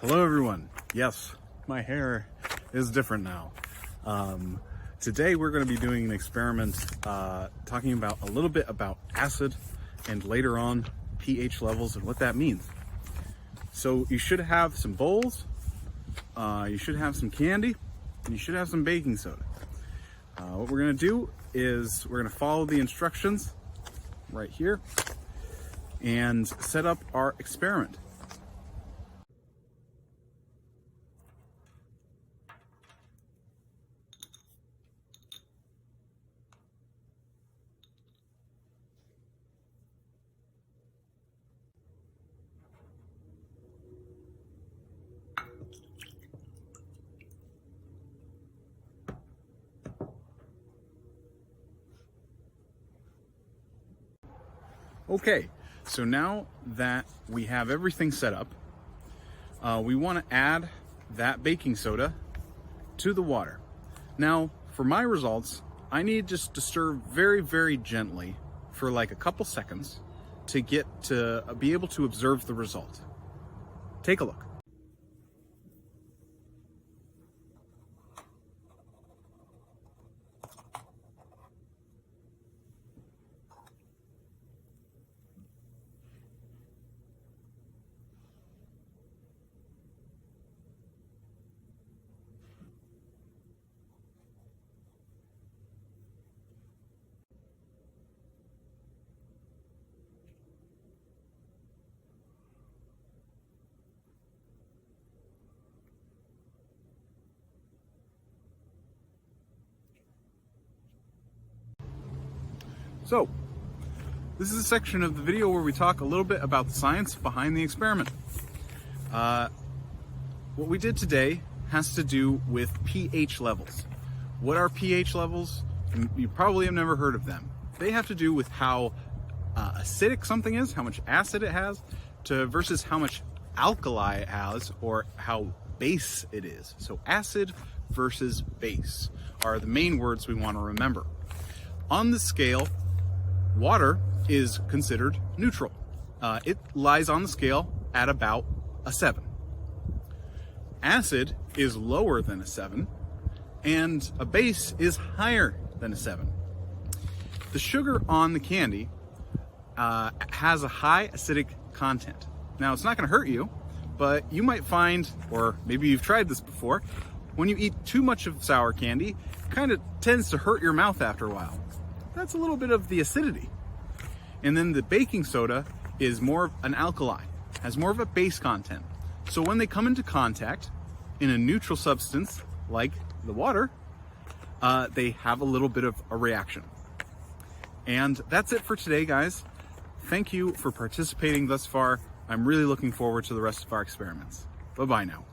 Hello everyone. Yes, my hair is different now. Today we're going to be doing an experiment talking about a little bit about acid and later on pH levels and what that means. So you should have some bowls, you should have some candy, and you should have some baking soda. What we're going to do is we're going to follow the instructions right here and set up our experiment. Okay, so now that we have everything set up, we want to add that baking soda to the water. Now, for my results, I need just to stir very, very gently for like a couple seconds to get to be able to observe the result. Take a look. So, this is a section of the video where we talk a little bit about the science behind the experiment. What we did today has to do with pH levels. What are pH levels? You probably have never heard of them. They have to do with how acidic something is, how much acid it has, versus how much alkali it has, or how base it is. So acid versus base are the main words we want to remember. On the scale, water is considered neutral. It lies on the scale at about a 7. Acid is lower than a 7, and a base is higher than a 7. The sugar on the candy has a high acidic content. Now, it's not going to hurt you, but you might find, or maybe you've tried this before, when you eat too much of sour candy, it kind of tends to hurt your mouth after a while. That's a little bit of the acidity. And then the baking soda is more of an alkali, has more of a base content. So when they come into contact in a neutral substance like the water, they have a little bit of a reaction. And that's it for today, guys. Thank you for participating thus far. I'm really looking forward to the rest of our experiments. Bye-bye now.